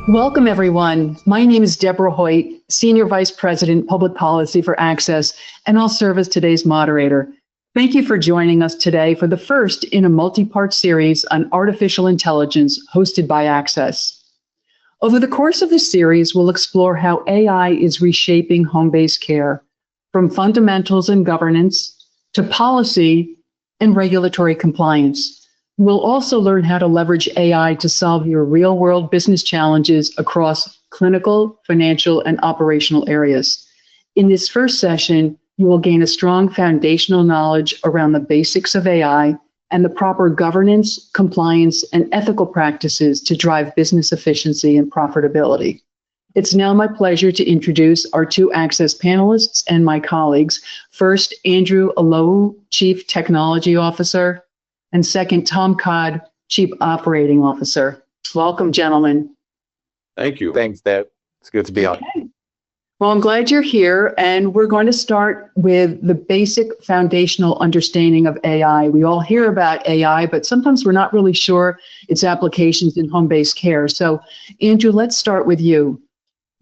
Welcome, everyone. My name is Deborah Hoyt, Senior Vice President, Public Policy for Axxess, and I'll serve as today's moderator. Thank you for joining us today for the first in a multi-part series on artificial intelligence hosted by Axxess. Over the course of this series, we'll explore how AI is reshaping home-based care, from fundamentals and governance to policy and regulatory compliance. We'll also learn how to leverage AI to solve your real-world business challenges across clinical, financial, and operational areas. In this first session, you will gain a strong foundational knowledge around the basics of AI and the proper governance, compliance, and ethical practices to drive business efficiency and profitability. It's now my pleasure to introduce our two Axxess panelists and my colleagues. First, Andrew Olowu, Chief Technology Officer, and second, Tom Codd, Chief Operating Officer. Welcome, gentlemen. Thank you. Thanks, Deb. It's good to be on. Well, I'm glad you're here, and we're going to start with the basic foundational understanding of AI. We all hear about AI, but sometimes we're not really sure its applications in home-based care. So, Andrew, let's start with you.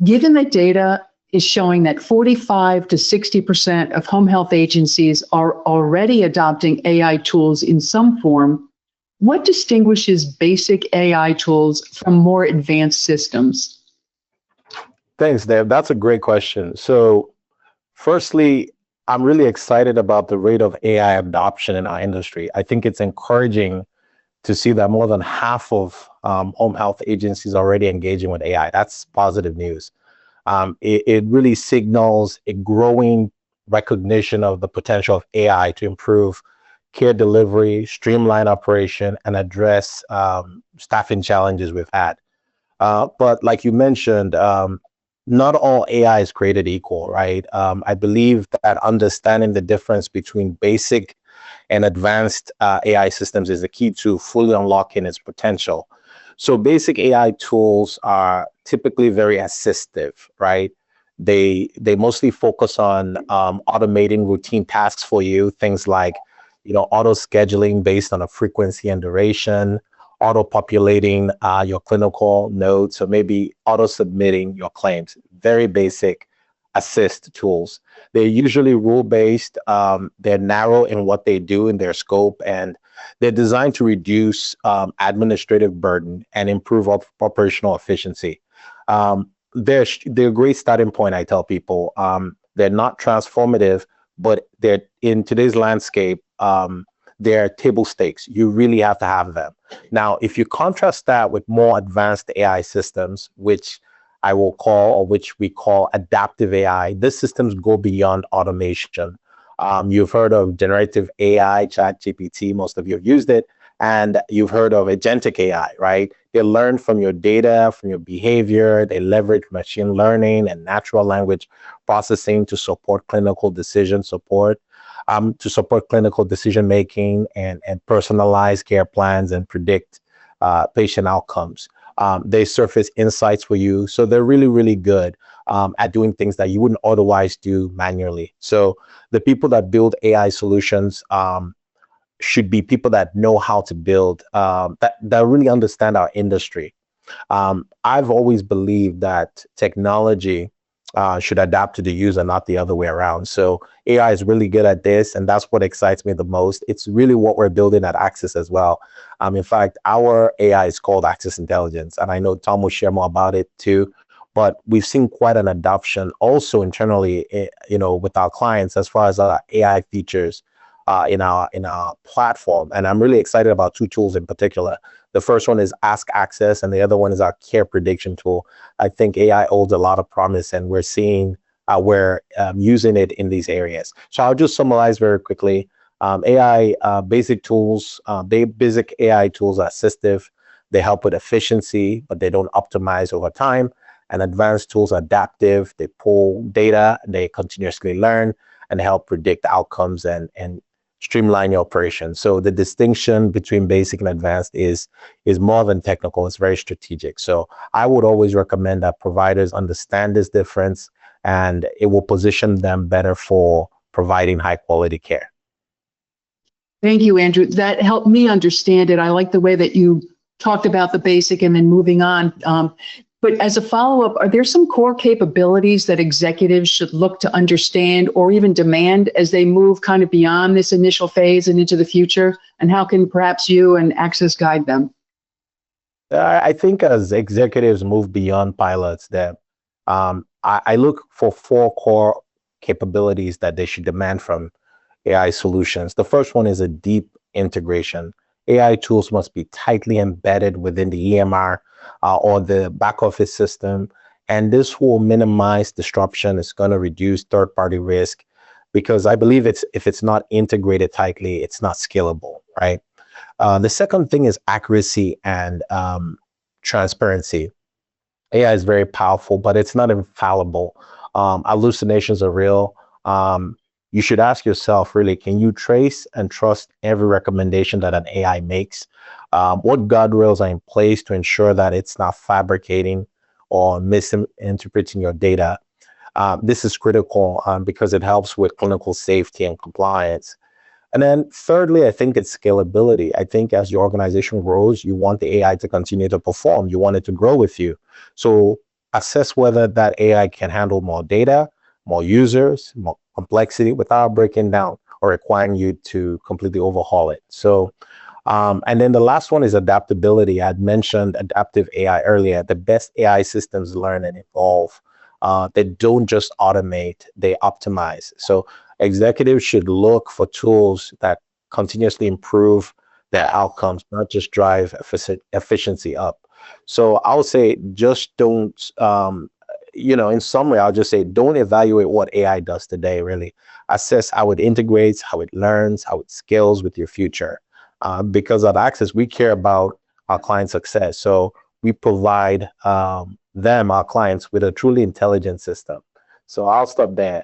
Given that data is showing that 45 to 60% of home health agencies are already adopting AI tools in some form, what distinguishes basic AI tools from more advanced systems? Thanks, Deb. That's a great question. So, firstly, I'm really excited about the rate of AI adoption in our industry. I think it's encouraging to see that more than half of home health agencies are already engaging with AI. That's positive news. It really signals a growing recognition of the potential of AI to improve care delivery, streamline operation, and address staffing challenges we've had. But like you mentioned, not all AI is created equal, right? I believe that understanding the difference between basic and advanced AI systems is the key to fully unlocking its potential. So basic AI tools are typically very assistive, right? They mostly focus on automating routine tasks for you, things like, auto scheduling based on a frequency and duration, auto populating your clinical notes, or maybe auto submitting your claims. Very basic assist tools. They're usually rule-based. They're narrow in what they do in their scope, and they're designed to reduce administrative burden and improve operational efficiency. They're a great starting point, I tell people. They're not transformative, but they're in today's landscape, they're table stakes. You really have to have them. Now, if you contrast that with more advanced AI systems, which I will call, or which we call adaptive AI, these systems go beyond automation. You've heard of generative AI, ChatGPT, most of you have used it, and you've heard of agentic AI, right? They learn from your data, from your behavior, they leverage machine learning and natural language processing to support clinical decision support, to support clinical decision making and personalize care plans and predict patient outcomes. They surface insights for you. So they're really, really good at doing things that you wouldn't otherwise do manually. So the people that build AI solutions should be people that know how to build, that really understand our industry. I've always believed that technology should adapt to the user, not the other way around. So AI is really good at this, and that's what excites me the most. It's really what we're building at Axxess as well. In fact, our AI is called Axxess Intelligence, and I know Tom will share more about it too. But we've seen quite an adoption also internally, with our clients as far as our AI features in our platform. And I'm really excited about two tools in particular. The first one is Ask Axxess, and the other one is our care prediction tool. I think AI holds a lot of promise, and we're seeing we're using it in these areas. So I'll just summarize very quickly. AI basic tools, basic AI tools are assistive. They help with efficiency, but they don't optimize over time. And advanced tools are adaptive. They pull data, they continuously learn, and help predict outcomes and streamline your operations. So the distinction between basic and advanced is more than technical. It's very strategic. So I would always recommend that providers understand this difference, and it will position them better for providing high quality care. Thank you, Andrew. That helped me understand it. I like the way that you talked about the basic and then moving on. But as a follow-up, are there some core capabilities that executives should look to understand or even demand as they move kind of beyond this initial phase and into the future? And how can perhaps you and Axxess guide them? I think as executives move beyond pilots, that I look for four core capabilities that they should demand from AI solutions. The first one is a deep integration. AI tools must be tightly embedded within the EMR or the back office system, and this will minimize disruption. It's going to reduce third-party risk because I believe if it's not integrated tightly, it's not scalable, right? The second thing is accuracy and transparency. AI is very powerful, but it's not infallible. Hallucinations are real. You should ask yourself, really, can you trace and trust every recommendation that an AI makes? What guardrails are in place to ensure that it's not fabricating or misinterpreting your data? This is critical because it helps with clinical safety and compliance. And then thirdly, I think it's scalability. I think as your organization grows, you want the AI to continue to perform. You want it to grow with you. So assess whether that AI can handle more data, more users, more complexity without breaking down or requiring you to completely overhaul it. So, and then the last one is adaptability. I'd mentioned adaptive AI earlier. The best AI systems learn and evolve. They don't just automate, they optimize. So executives should look for tools that continuously improve their outcomes, not just drive efficiency up. So I'll say just don't, in summary, I'll just say don't evaluate what AI does today, really. Assess how it integrates, how it learns, how it scales with your future. Because at Axxess, we care about our client success. So we provide them, our clients, with a truly intelligent system. So I'll stop there.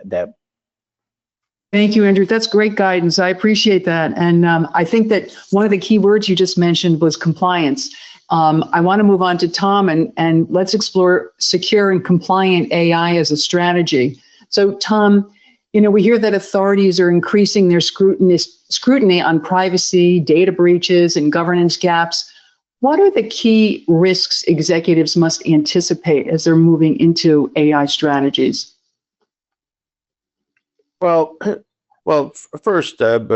Thank you, Andrew. That's great guidance. I appreciate that. And I think that one of the key words you just mentioned was compliance. I want to move on to Tom and let's explore secure and compliant AI as a strategy. So Tom, we hear that authorities are increasing their scrutiny on privacy, data breaches, and governance gaps. What are the key risks executives must anticipate as they're moving into AI strategies? Well, first, Deb,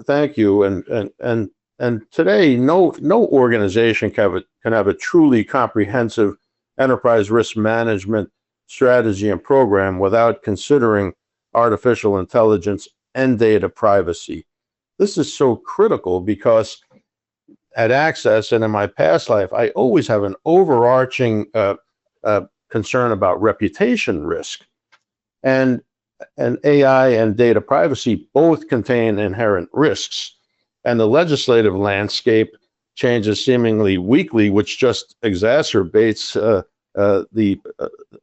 thank you. And today, no organization can have a truly comprehensive enterprise risk management strategy and program without considering artificial intelligence and data privacy. This is so critical because at Axxess and in my past life, I always have an overarching concern about reputation risk. And AI and data privacy both contain inherent risks. And the legislative landscape changes seemingly weekly, which just exacerbates the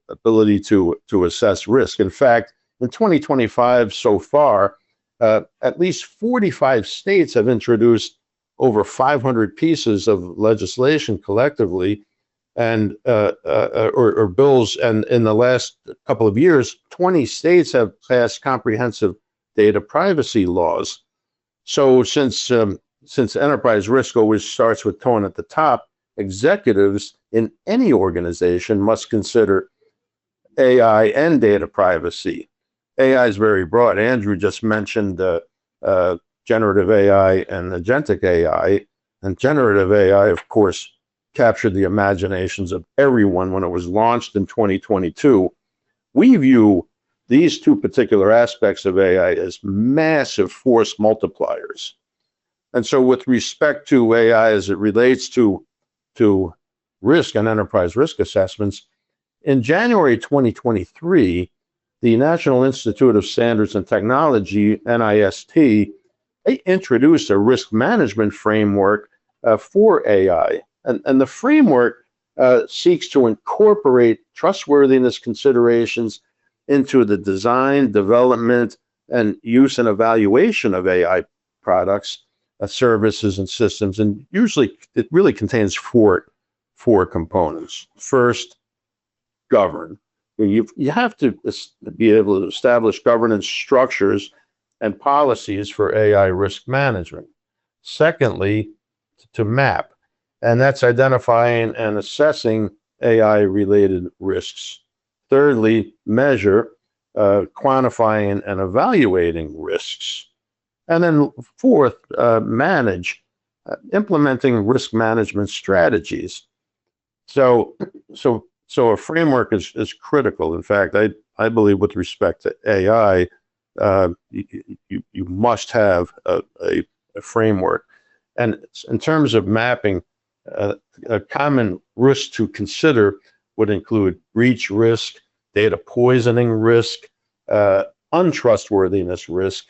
ability to assess risk. In fact, in 2025 so far, at least 45 states have introduced over 500 pieces of legislation collectively and or bills. And in the last couple of years, 20 states have passed comprehensive data privacy laws. So since enterprise risk always starts with tone at the top, executives in any organization must consider AI and data privacy. AI is very broad. Andrew just mentioned generative AI and agentic AI. And generative AI, of course, captured the imaginations of everyone when it was launched in 2022. We view these two particular aspects of AI as massive force multipliers. And so with respect to AI as it relates to risk and enterprise risk assessments, in January 2023, the National Institute of Standards and Technology, NIST, they introduced a risk management framework for AI. And the framework seeks to incorporate trustworthiness considerations into the design, development, and use and evaluation of AI products, services, and systems. And usually it really contains four components. First, govern. You have to be able to establish governance structures and policies for AI risk management. Secondly, to map. And that's identifying and assessing AI-related risks. Thirdly, measure, quantifying and evaluating risks. And then fourth, manage, implementing risk management strategies. So a framework is critical. In fact, I believe with respect to AI, you must have a framework. And in terms of mapping, a common risk to consider would include breach risk, data poisoning risk, untrustworthiness risk,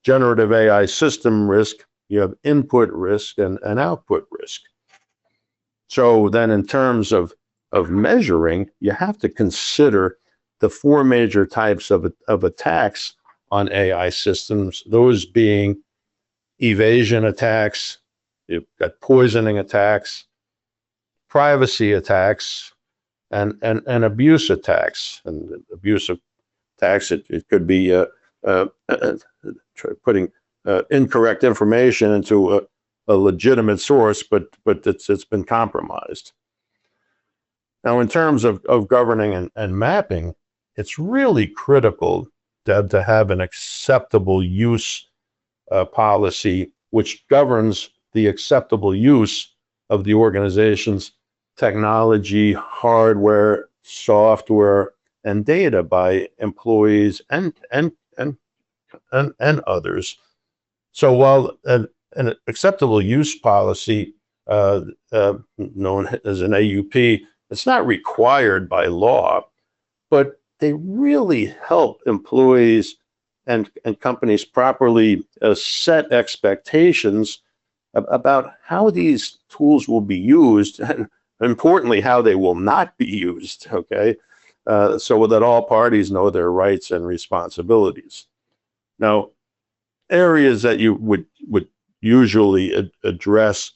generative AI system risk, you have input risk and output risk. So then in terms of measuring, you have to consider the four major types of attacks on AI systems, those being evasion attacks, you've got poisoning attacks, privacy attacks, and abuse attacks. And abuse attacks, it could be putting incorrect information into a legitimate source, but it's been compromised. Now, in terms of governing and mapping, it's really critical, Deb, to have an acceptable use policy which governs the acceptable use of the organization's technology, hardware, software, and data by employees and others. So while an acceptable use policy, known as an AUP, it's not required by law, but they really help employees and companies properly set expectations about how these tools will be used, and importantly, how they will not be used, okay? So that all parties know their rights and responsibilities. Now, areas that you would usually address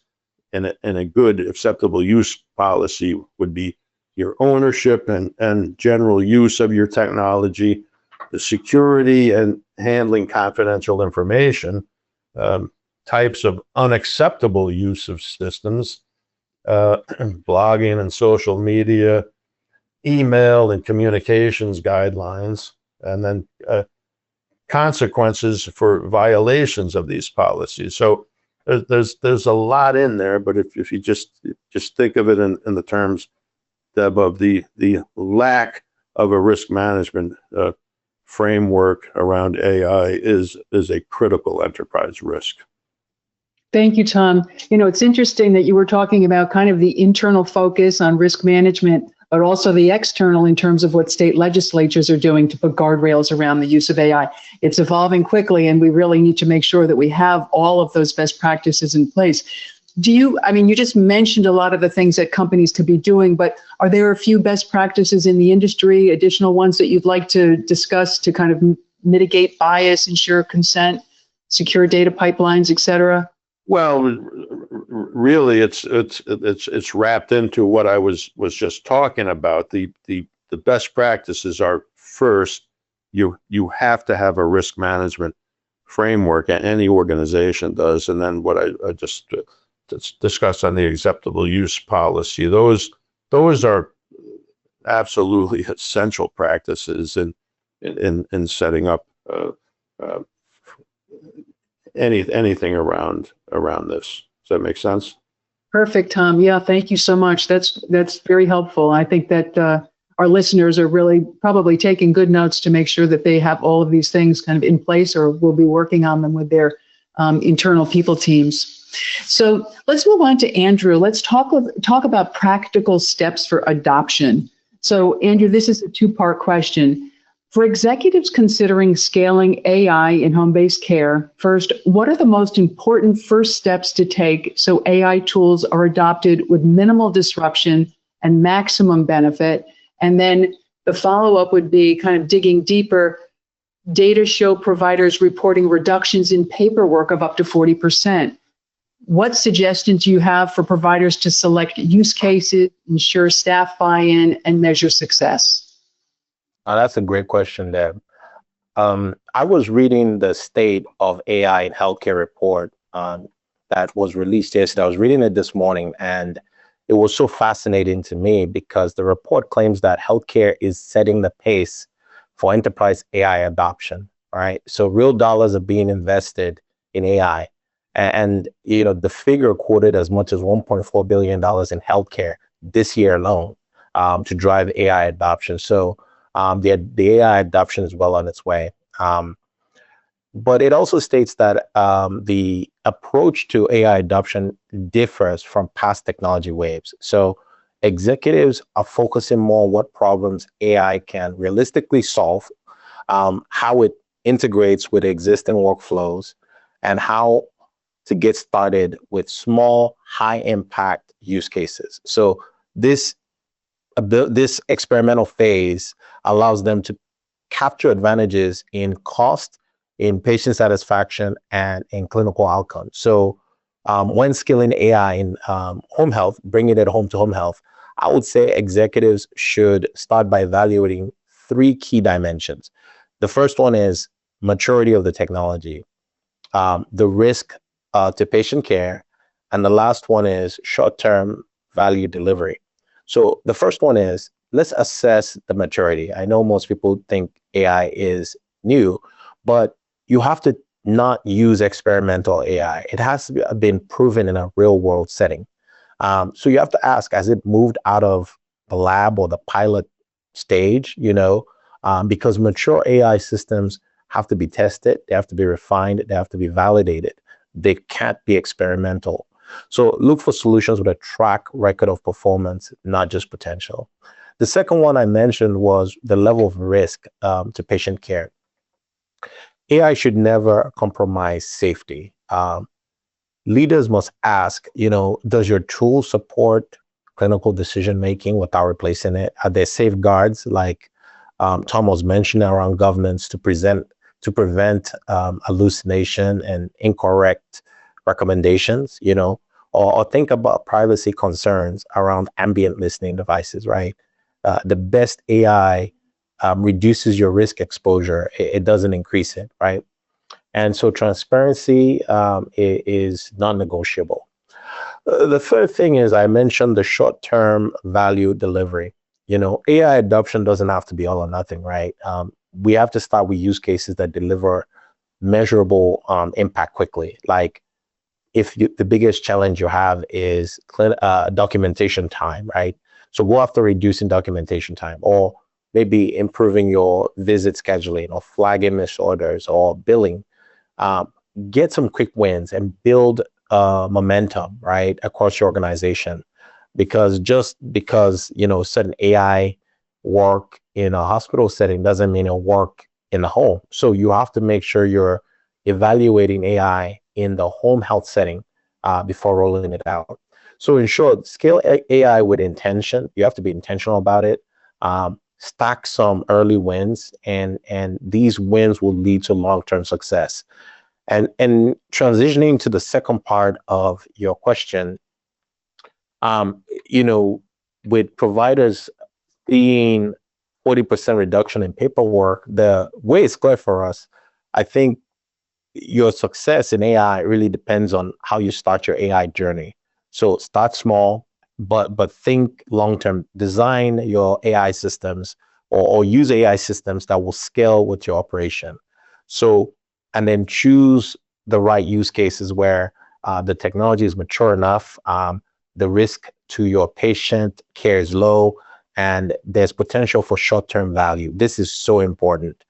in a good acceptable use policy would be your ownership and general use of your technology, the security and handling confidential information, types of unacceptable use of systems, blogging and social media, email and communications guidelines, and then consequences for violations of these policies. So there's a lot in there, but if you just think of it in the terms, Deb, of the lack of a risk management framework around AI is a critical enterprise risk. Thank you, Tom. It's interesting that you were talking about kind of the internal focus on risk management, but also the external in terms of what state legislatures are doing to put guardrails around the use of AI. It's evolving quickly, and we really need to make sure that we have all of those best practices in place. You just mentioned a lot of the things that companies could be doing, but are there a few best practices in the industry, additional ones that you'd like to discuss to kind of mitigate bias, ensure consent, secure data pipelines, et cetera? Well, really, it's wrapped into what I was just talking about. The best practices are, first, you have to have a risk management framework, and any organization does. And then what I just discussed on the acceptable use policy, those are absolutely essential practices in setting up anything around this. Does that make sense? Perfect, Tom. Yeah, thank you so much. That's very helpful. I think that our listeners are really probably taking good notes to make sure that they have all of these things kind of in place, or will be working on them with their internal people teams. So let's move on to Andrew. Let's talk about practical steps for adoption. So Andrew, this is a two-part question. For executives considering scaling AI in home-based care, first, what are the most important first steps to take so AI tools are adopted with minimal disruption and maximum benefit? And then the follow-up would be kind of digging deeper. Data show providers reporting reductions in paperwork of up to 40%. What suggestions do you have for providers to select use cases, ensure staff buy-in, and measure success? That's a great question, Deb. I was reading the State of AI in Healthcare report that was released yesterday. I was reading it this morning, and it was so fascinating to me because the report claims that healthcare is setting the pace for enterprise AI adoption, right? So real dollars are being invested in AI. And the figure quoted as much as $1.4 billion in healthcare this year alone to drive AI adoption. So the AI adoption is well on its way. But it also states that the approach to AI adoption differs from past technology waves. So executives are focusing more on what problems AI can realistically solve, how it integrates with existing workflows, and how to get started with small, high impact use cases. So this experimental phase allows them to capture advantages in cost, in patient satisfaction, and in clinical outcomes. So when scaling AI in home health, bringing it home to home health, I would say executives should start by evaluating three key dimensions. The first one is maturity of the technology, the risk to patient care, and the last one is short-term value delivery. So the first one is, let's assess the maturity. I know most people think AI is new, but you have to not use experimental AI. It has to be been proven in a real world setting. So you have to ask, has it moved out of the lab or the pilot stage, because mature AI systems have to be tested, they have to be refined, they have to be validated. They can't be experimental. So look for solutions with a track record of performance, not just potential. The second one I mentioned was the level of risk to patient care. AI should never compromise safety. Leaders must ask, does your tool support clinical decision making without replacing it? Are there safeguards like Tom was mentioning around governance to prevent hallucination and incorrect recommendations, or think about privacy concerns around ambient listening devices, right? The best AI reduces your risk exposure. It doesn't increase it, right? And so transparency is non-negotiable. The third thing is I mentioned the short-term value delivery. AI adoption doesn't have to be all or nothing, right? We have to start with use cases that deliver measurable impact quickly. Like the biggest challenge you have is documentation time, right? So go after reducing documentation time, or maybe improving your visit scheduling, or flagging missed orders, or billing. Get some quick wins and build momentum, right, across your organization. Because just because certain AI work in a hospital setting doesn't mean it'll work in the home. So you have to make sure you're evaluating AI in the home health setting before rolling it out. So in short, scale AI with intention. You have to be intentional about it. Stack some early wins, and these wins will lead to long-term success. And transitioning to the second part of your question, with providers seeing 40% reduction in paperwork, the way it's clear for us, I think your success in AI really depends on how you start your AI journey. So start small, but think long-term. Design your AI systems or use AI systems that will scale with your operation. So, and then choose the right use cases where the technology is mature enough, the risk to your patient care is low, and there's potential for short-term value. This is so important.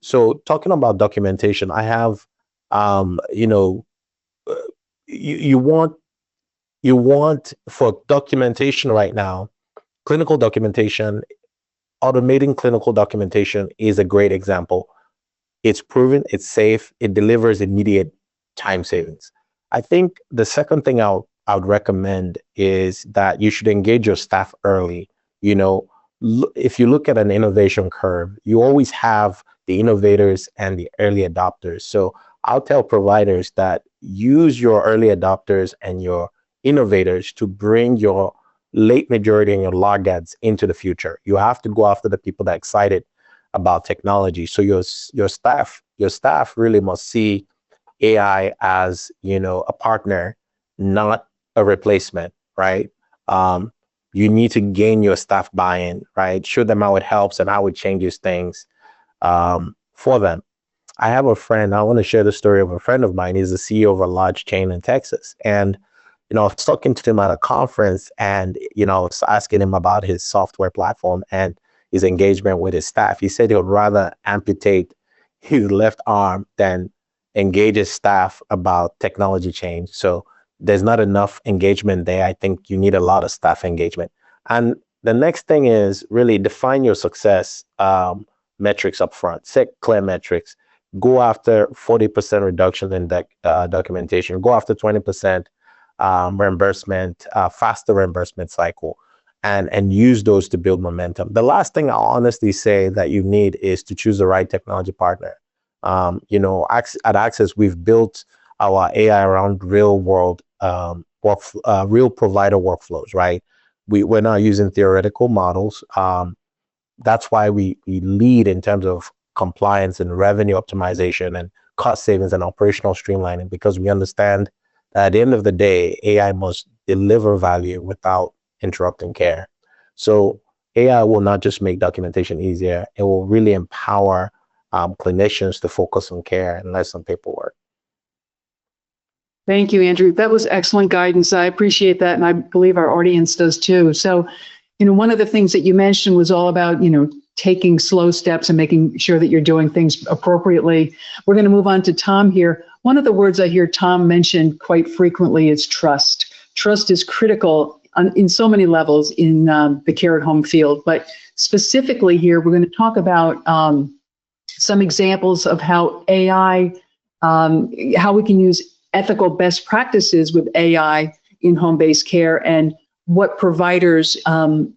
So talking about documentation, I have, you want for documentation right now, clinical documentation, automating clinical documentation is a great example. It's proven, it's safe, it delivers immediate time savings. I think the second thing I would recommend is that you should engage your staff early. If you look at an innovation curve, you always have the innovators and the early adopters. So I'll tell providers that use your early adopters and your innovators to bring your late majority and your laggards into the future. You have to go after the people that are excited about technology. So your staff really must see AI as a partner, not a replacement, right? You need to gain your staff buy-in, right? Show them how it helps and how it changes things for them. I have a friend, I want to share the story of a friend of mine. He's the CEO of a large chain in Texas. And, I was talking to him at a conference and, I was asking him about his software platform and his engagement with his staff. He said he would rather amputate his left arm than engage his staff about technology change. So there's not enough engagement there. I think you need a lot of staff engagement. And the next thing is really define your success metrics up front. Set clear metrics. Go after 40% reduction in documentation. Go after 20% reimbursement, faster reimbursement cycle, and use those to build momentum. The last thing I'll honestly say that you need is to choose the right technology partner. At Axxess, we've built our AI around real world real provider workflows, right? We're not using theoretical models. That's why we lead in terms of compliance and revenue optimization and cost savings and operational streamlining, because we understand that at the end of the day, AI must deliver value without interrupting care. So AI will not just make documentation easier, it will really empower clinicians to focus on care and less on paperwork. Thank you, Andrew. That was excellent guidance. I appreciate that, and I believe our audience does too. So, one of the things that you mentioned was all about, taking slow steps and making sure that you're doing things appropriately. We're going to move on to Tom here. One of the words I hear Tom mention quite frequently is trust. Trust is critical in so many levels in the care at home field, but specifically here, we're going to talk about some examples of how AI, how we can use ethical best practices with AI in home-based care and what providers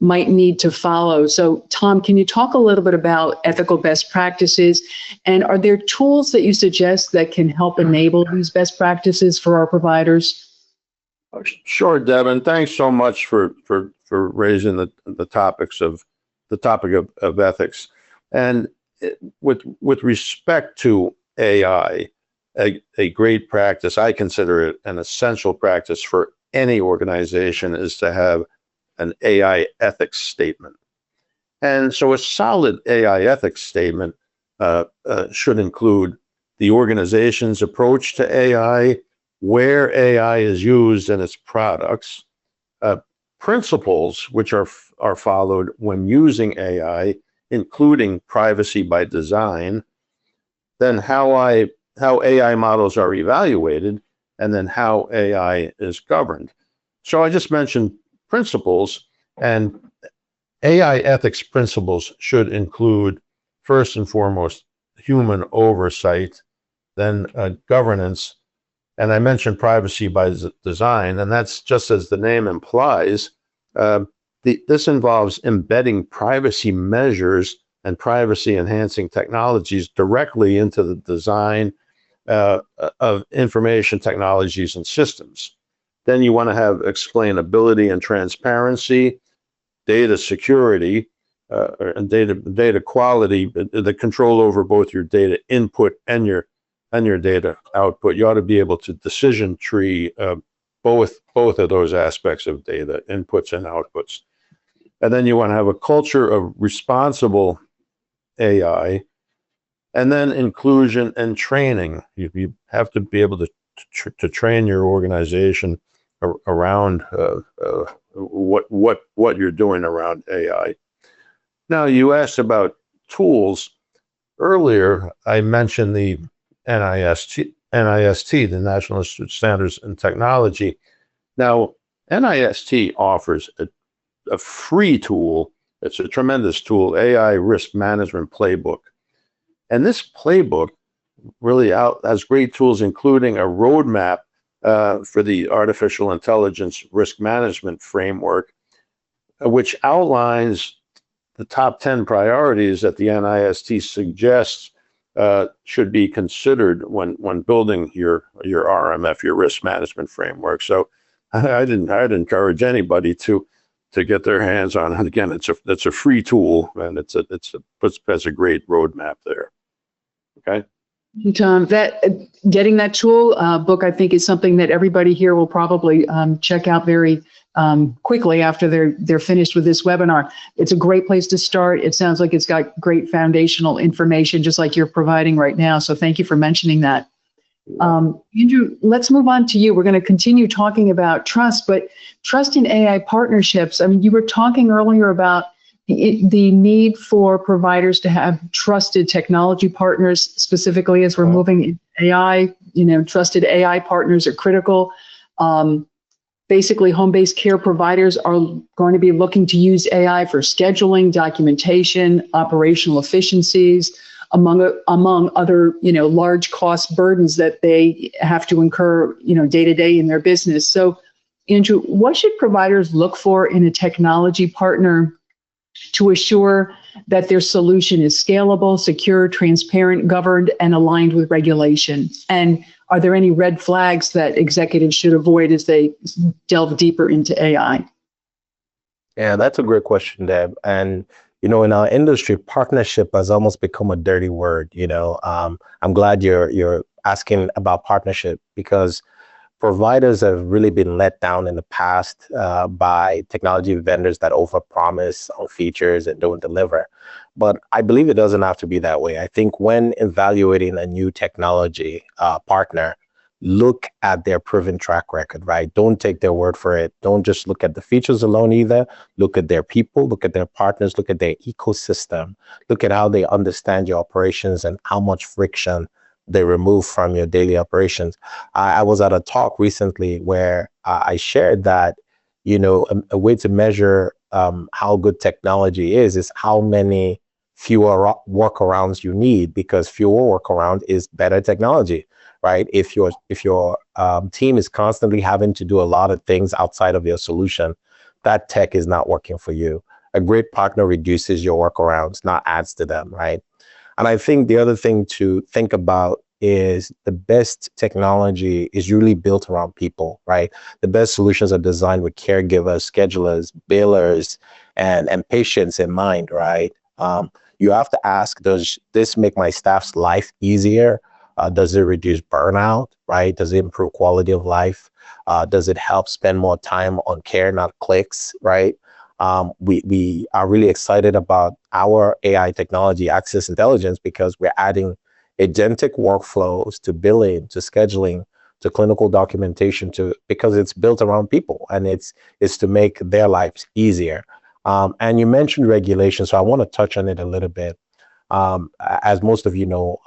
might need to follow. So, Tom, can you talk a little bit about ethical best practices? And are there tools that you suggest that can help enable these best practices for our providers? Sure, Deb, and thanks so much for raising the topic of ethics. And with respect to AI, a great practice, I consider it an essential practice for any organization, is to have an AI ethics statement. And so a solid AI ethics statement should include the organization's approach to AI, where AI is used in its products, principles which are followed when using AI, including privacy by design, then how AI models are evaluated, and then how AI is governed. So I just mentioned principles, and AI ethics principles should include, first and foremost, human oversight, then governance, and I mentioned privacy by design, and that's just as the name implies. This involves embedding privacy measures and privacy-enhancing technologies directly into the design of information technologies and systems. Then you want to have explainability and transparency, data security, and data quality, the control over both your data input and your data output. You ought to be able to decision tree both of those aspects of data, inputs and outputs. And then you want to have a culture of responsible AI, and then inclusion and training. You have to be able to train your organization around what you're doing around AI. Now, you asked about tools. Earlier, I mentioned the NIST, the National Institute of Standards and Technology. Now, NIST offers a free tool. It's a tremendous tool, AI Risk Management Playbook. And this playbook really has great tools, including a roadmap for the artificial intelligence risk management framework, which outlines the top 10 priorities that the NIST suggests should be considered when building your RMF, your risk management framework. So I'd encourage anybody to get their hands on it. Again, it's a free tool, and it's a great roadmap there. Okay. Tom, that getting that tool book, I think, is something that everybody here will probably check out very quickly after they're finished with this webinar. It's a great place to start. It sounds like it's got great foundational information, just like you're providing right now. So thank you for mentioning that. Andrew, let's move on to you. We're going to continue talking about trust, but trust in AI partnerships. I mean, you were talking earlier about the need for providers to have trusted technology partners, specifically as we're moving into AI. Trusted AI partners are critical. Basically, home-based care providers are going to be looking to use AI for scheduling, documentation, operational efficiencies, among other, large cost burdens that they have to incur, day to day in their business. So, Andrew, what should providers look for in a technology partner to assure that their solution is scalable, secure, transparent, governed, and aligned with regulation? And are there any red flags that executives should avoid as they delve deeper into AI? Yeah, that's a great question, Deb. And in our industry, partnership has almost become a dirty word. I'm glad you're asking about partnership, because providers have really been let down in the past by technology vendors that overpromise on features and don't deliver. But I believe it doesn't have to be that way. I think when evaluating a new technology partner, look at their proven track record, right? Don't take their word for it. Don't just look at the features alone either. Look at their people, look at their partners, look at their ecosystem, look at how they understand your operations and how much friction they remove from your daily operations. I was at a talk recently where I shared that, a way to measure how good technology is how many fewer workarounds you need, because fewer workaround is better technology, right? If your team is constantly having to do a lot of things outside of your solution, that tech is not working for you. A great partner reduces your workarounds, not adds to them, right? And I think the other thing to think about is the best technology is really built around people, right? The best solutions are designed with caregivers, schedulers, billers, and patients in mind, right? You have to ask, does this make my staff's life easier? Does it reduce burnout, right? Does it improve quality of life? Does it help spend more time on care, not clicks, right? We are really excited about our AI technology, Axxess Intelligence, because we're adding agentic workflows to billing, to scheduling, to clinical documentation, because it's built around people, and it's to make their lives easier. And you mentioned regulation, so I want to touch on it a little bit. As most of you know,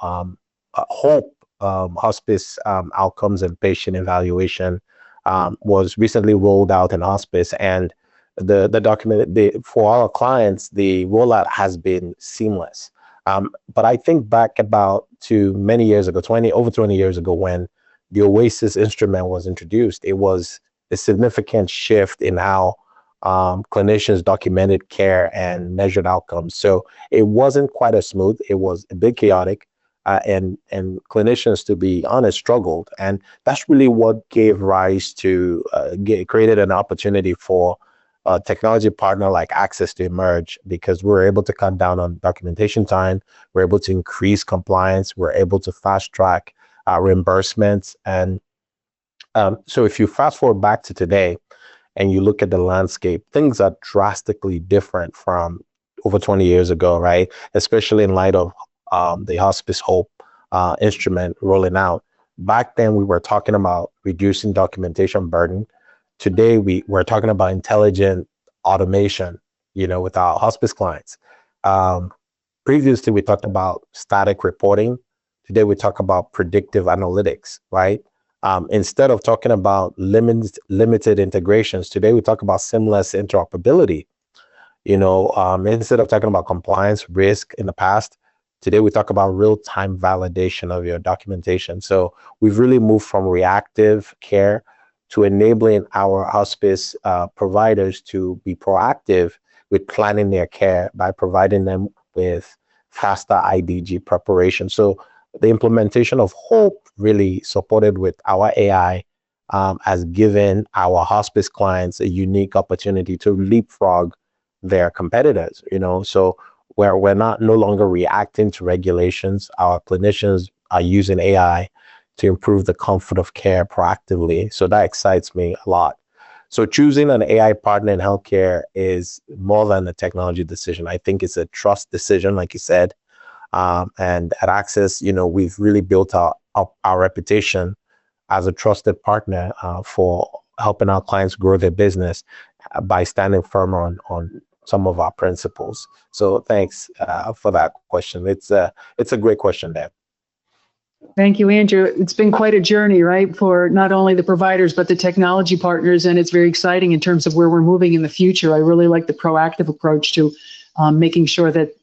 HOPE, hospice outcomes and patient evaluation, was recently rolled out in hospice, and the document for our clients, the rollout has been seamless. But I think back about to many years ago, over 20 years ago, when the Oasis instrument was introduced, it was a significant shift in how clinicians documented care and measured outcomes. So it wasn't quite as smooth. It was a bit chaotic, and clinicians, to be honest, struggled. And that's really what gave rise to created an opportunity for a technology partner like Axxess to emerge, because we're able to cut down on documentation time, we're able to increase compliance, we're able to fast track reimbursements. And so if you fast forward back to today and you look at the landscape, things are drastically different from over 20 years ago, right? Especially in light of the Hospice Hope instrument rolling out. Back then, we were talking about reducing documentation burden. Today, we're talking about intelligent automation, with our hospice clients. Previously, we talked about static reporting. Today, we talk about predictive analytics, right? Instead of talking about limited integrations, today we talk about seamless interoperability. Instead of talking about compliance risk in the past, today we talk about real-time validation of your documentation. So we've really moved from reactive care to enabling our hospice providers to be proactive with planning their care by providing them with faster IDG preparation. So the implementation of Hope, really supported with our AI, has given our hospice clients a unique opportunity to leapfrog their competitors. So we're no longer reacting to regulations. Our clinicians are using AI to improve the comfort of care proactively. So that excites me a lot. So choosing an AI partner in healthcare is more than a technology decision. I think it's a trust decision, like you said. And at Axxess, we've really built our reputation as a trusted partner for helping our clients grow their business by standing firm on some of our principles. So thanks for that question. It's a great question, Dan. Thank you, Andrew. It's been quite a journey, right, for not only the providers, but the technology partners. And it's very exciting in terms of where we're moving in the future. I really like the proactive approach to making sure that,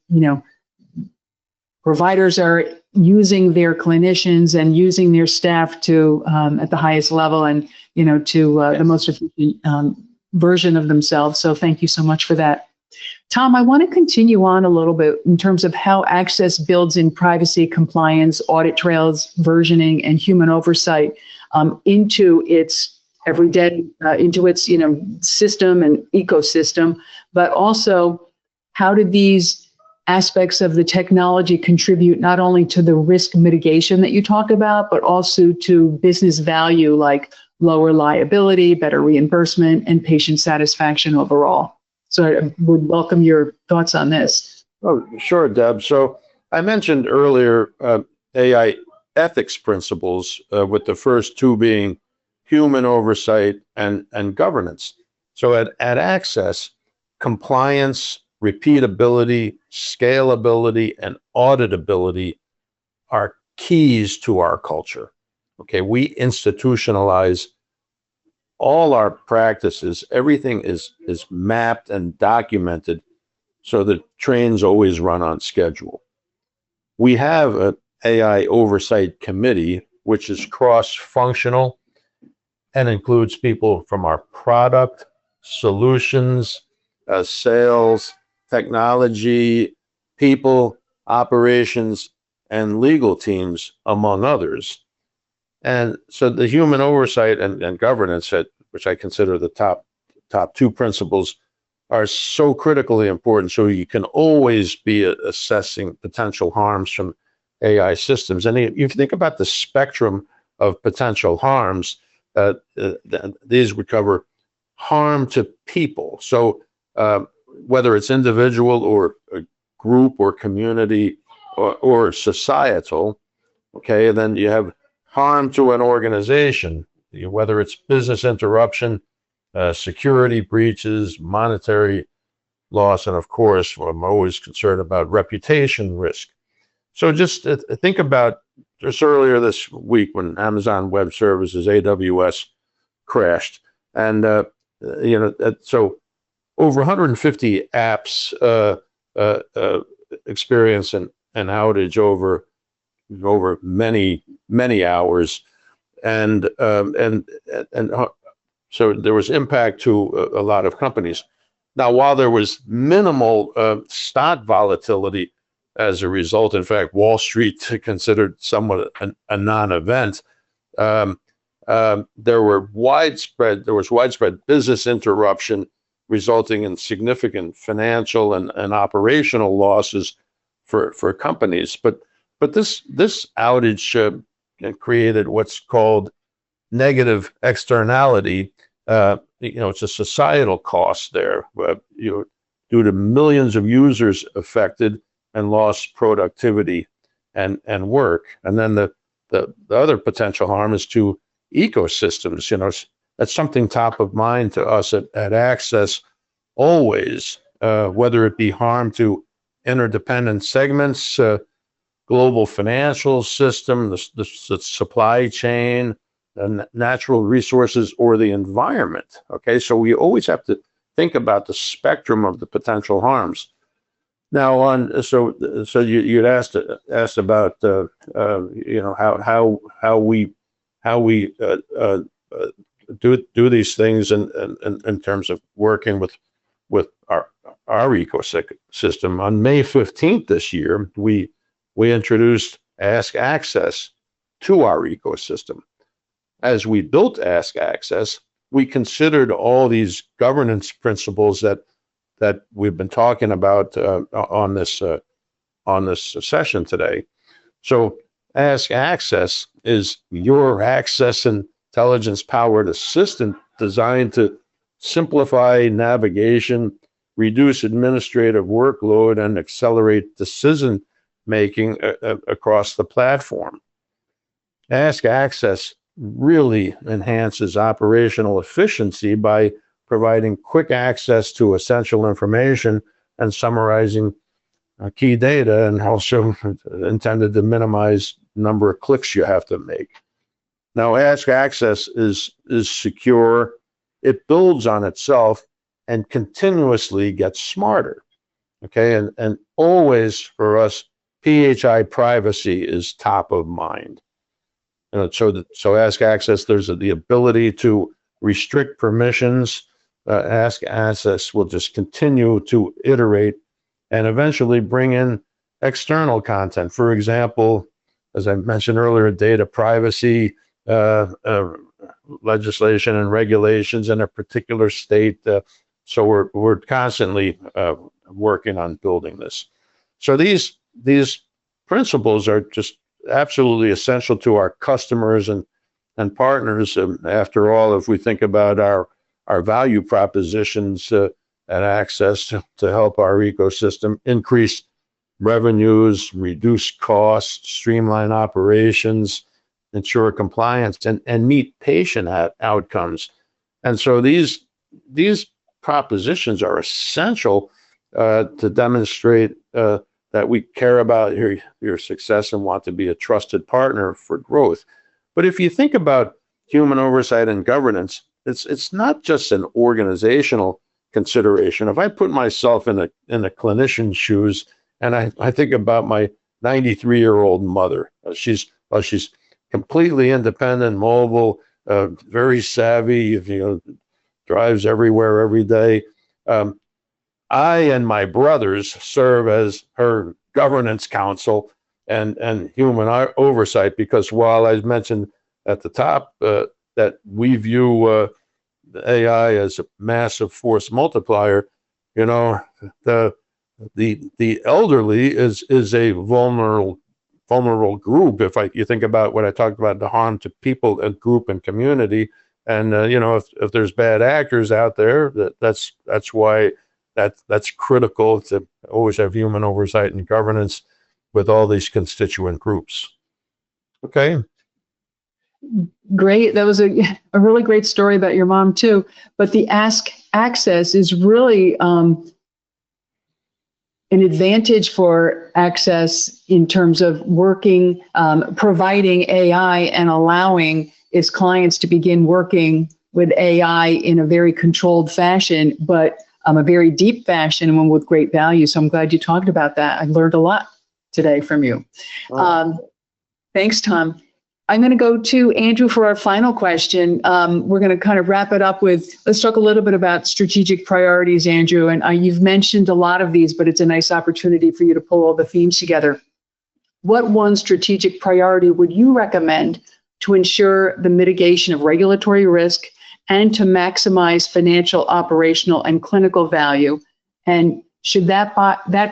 providers are using their clinicians and using their staff to at the highest level and, to the most efficient version of themselves. So thank you so much for that. Tom, I want to continue on a little bit in terms of how Axxess builds in privacy, compliance, audit trails, versioning, and human oversight into its everyday, into its system and ecosystem, but also how do these aspects of the technology contribute not only to the risk mitigation that you talk about, but also to business value like lower liability, better reimbursement, and patient satisfaction overall. So I would welcome your thoughts on this. Oh, sure, Deb. So I mentioned earlier AI ethics principles, with the first two being human oversight and governance. So at Axxess, compliance, repeatability, scalability, and auditability are keys to our culture. Okay, we institutionalize all our practices. Everything is mapped and documented so that trains always run on schedule. We have an AI oversight committee, which is cross-functional and includes people from our product, solutions, sales, technology, people, operations, and legal teams, among others. And so the human oversight and governance, which I consider the top two principles, are so critically important. So you can always be assessing potential harms from AI systems. And if you think about the spectrum of potential harms, these would cover harm to people. So whether it's individual or a group or community or societal, okay, and then you have harm to an organization, whether it's business interruption, security breaches, monetary loss, and of course, I'm always concerned about reputation risk. So just think about just earlier this week when Amazon Web Services, AWS, crashed. And, so over 150 apps experience an outage over many hours, and so there was impact to a lot of companies. Now, while there was minimal stock volatility as a result, in fact, Wall Street considered somewhat a non-event. There was widespread business interruption, resulting in significant financial and operational losses for companies. But this outage created what's called negative externality. It's a societal cost there, due to millions of users affected and lost productivity and work. And then the other potential harm is to ecosystems. That's something top of mind to us at Axxess always, whether it be harm to interdependent segments, global financial system, the supply chain, the natural resources, or the environment. Okay, so we always have to think about the spectrum of the potential harms. Now, so you'd asked about how we do these things in terms of working with our ecosystem. On May 15th this year, we introduced Ask Axxess to our ecosystem. As we built Ask Axxess, we considered all these governance principles that we've been talking about on this session today. So Ask Access is your access intelligence-powered assistant designed to simplify navigation, reduce administrative workload, and accelerate decision-making across the platform. Ask Access really enhances operational efficiency by providing quick access to essential information and summarizing key data, and also intended to minimize the number of clicks you have to make. Now, Ask Access is secure. It builds on itself and continuously gets smarter. Okay, and always for us, PHI privacy is top of mind. So Ask Access, there's the ability to restrict permissions. Ask Access will just continue to iterate and eventually bring in external content. For example, as I mentioned earlier, data privacy legislation and regulations in a particular state. So we're constantly working on building this. So these principles are just absolutely essential to our customers and partners. After all, if we think about our value propositions and access to help our ecosystem increase revenues, reduce costs, streamline operations, ensure compliance, and meet patient outcomes. And so these propositions are essential to demonstrate that we care about your success and want to be a trusted partner for growth. But if you think about human oversight and governance, it's not just an organizational consideration. If I put myself in the clinician's shoes, and I think about my 93-year-old mother, she's completely independent, mobile, very savvy, drives everywhere every day. I and my brothers serve as her governance council and human oversight, because while I mentioned at the top that we view AI as a massive force multiplier, the elderly is a vulnerable group. You think about what I talked about, the harm to people, a group and community, and if there's bad actors out there, that's why that's critical to always have human oversight and governance with all these constituent groups. Okay. Great. That was a really great story about your mom too. But the Ask Access is really an advantage for Axxess in terms of working, providing AI and allowing its clients to begin working with AI in a very controlled fashion, but a very deep fashion and one with great value. So I'm glad you talked about that. I learned a lot today from you. Wow. Thanks, Tom. I'm going to go to Andrew for our final question. We're going to kind of wrap it up with, let's talk a little bit about strategic priorities, Andrew. And you've mentioned a lot of these, but it's a nice opportunity for you to pull all the themes together. What one strategic priority would you recommend to ensure the mitigation of regulatory risk and to maximize financial, operational, and clinical value? And should that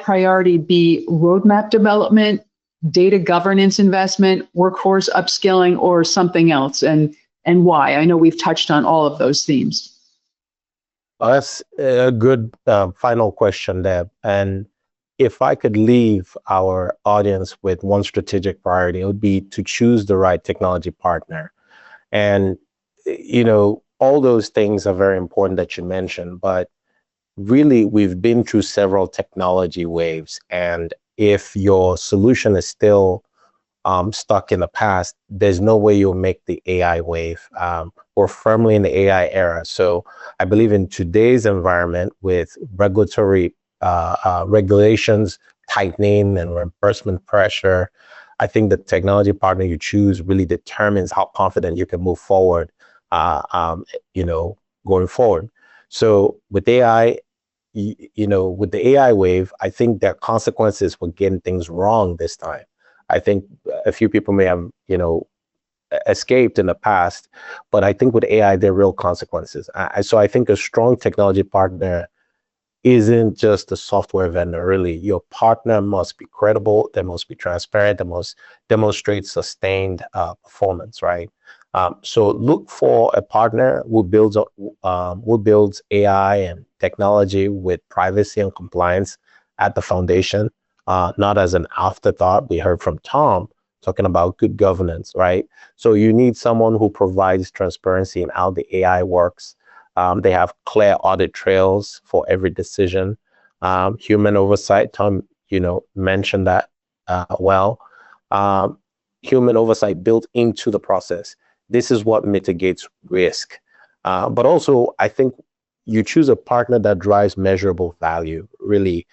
priority be roadmap development, data governance investment, workforce upskilling, or something else? And why? I know we've touched on all of those themes. That's a good final question, Deb. And if I could leave our audience with one strategic priority, it would be to choose the right technology partner. And, all those things are very important that you mentioned, but really we've been through several technology waves. And if your solution is still stuck in the past, there's no way you'll make the AI wave. We're firmly in the AI era. So I believe in today's environment with regulatory regulations tightening and reimbursement pressure, I think the technology partner you choose really determines how confident you can move forward, going forward. So with AI, with the AI wave, I think there are consequences for getting things wrong this time. I think a few people may have, escaped in the past, but I think with AI, there are real consequences. So I think a strong technology partner isn't just a software vendor, really. Your partner must be credible, they must be transparent, they must demonstrate sustained performance, right? So look for a partner who builds AI and technology with privacy and compliance at the foundation, not as an afterthought. We heard from Tom talking about good governance, right? So you need someone who provides transparency in how the AI works. They have clear audit trails for every decision. Human oversight, Tom, mentioned that well. Human oversight built into the process. This is what mitigates risk. But also, I think you choose a partner that drives measurable value, really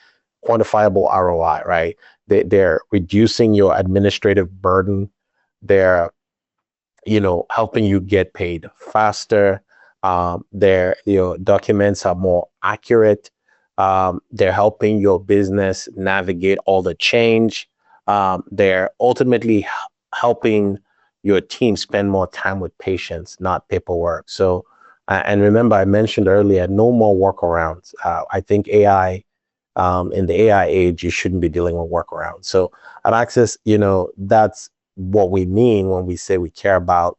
quantifiable ROI, right? They're reducing your administrative burden. They're, helping you get paid faster. Their documents are more accurate. They're helping your business navigate all the change. They're ultimately helping your team spend more time with patients, not paperwork. So, and remember, I mentioned earlier, no more workarounds. I think AI, in the AI age, you shouldn't be dealing with workarounds. So at Axxess, that's what we mean when we say we care about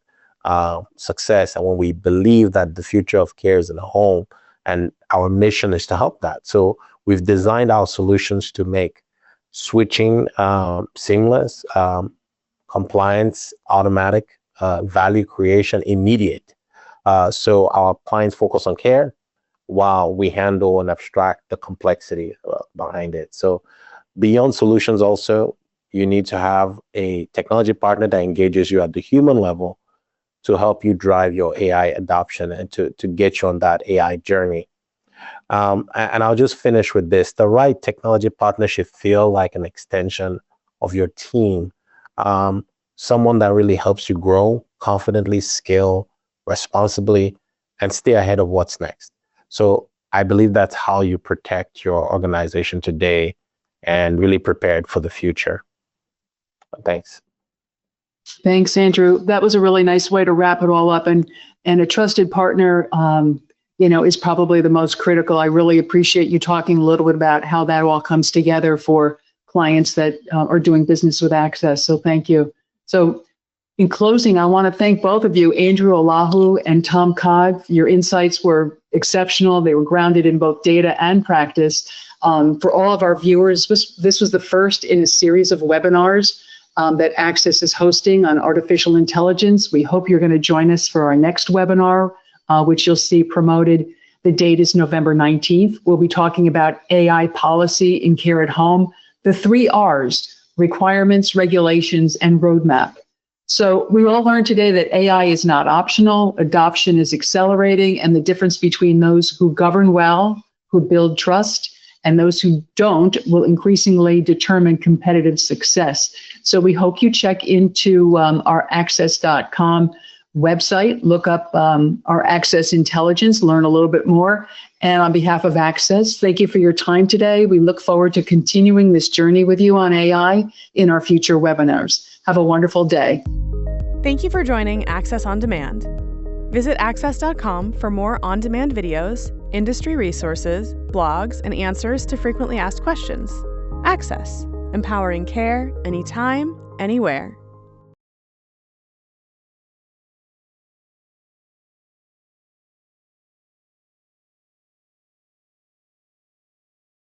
success, and when we believe that the future of care is in the home, and our mission is to help that. So we've designed our solutions to make switching seamless, compliance automatic, value creation immediate. So our clients focus on care while we handle and abstract the complexity behind it. So beyond solutions also, you need to have a technology partner that engages you at the human level to help you drive your AI adoption and to get you on that AI journey. And I'll just finish with this. The right technology partner should feel like an extension of your team. Someone that really helps you grow confidently, scale responsibly, and stay ahead of what's next. So I believe that's how you protect your organization today and really prepare it for the future. Thanks. Thanks, Andrew. That was a really nice way to wrap it all up. And a trusted partner, is probably the most critical. I really appreciate you talking a little bit about how that all comes together for clients that are doing business with Axxess. So thank you. So in closing, I want to thank both of you, Andrew Olowu and Tom Codd. Your insights were exceptional. They were grounded in both data and practice. For all of our viewers, this was the first in a series of webinars that Axxess is hosting on artificial intelligence. We hope you're going to join us for our next webinar, which you'll see promoted. The date is November 19th. We'll be talking about AI policy in care at home, the 3 R's: requirements, regulations, and roadmap. So we all learned today that AI is not optional, adoption is accelerating, and the difference between those who govern well, who build trust, and those who don't will increasingly determine competitive success. So we hope you check into our Axxess.com website, look up our Axxess Intelligence, learn a little bit more. And on behalf of Axxess, thank you for your time today. We look forward to continuing this journey with you on AI in our future webinars. Have a wonderful day. Thank you for joining Axxess On Demand. Visit Axxess.com for more on-demand videos, industry resources, blogs, and answers to frequently asked questions. Axxess, empowering care anytime, anywhere.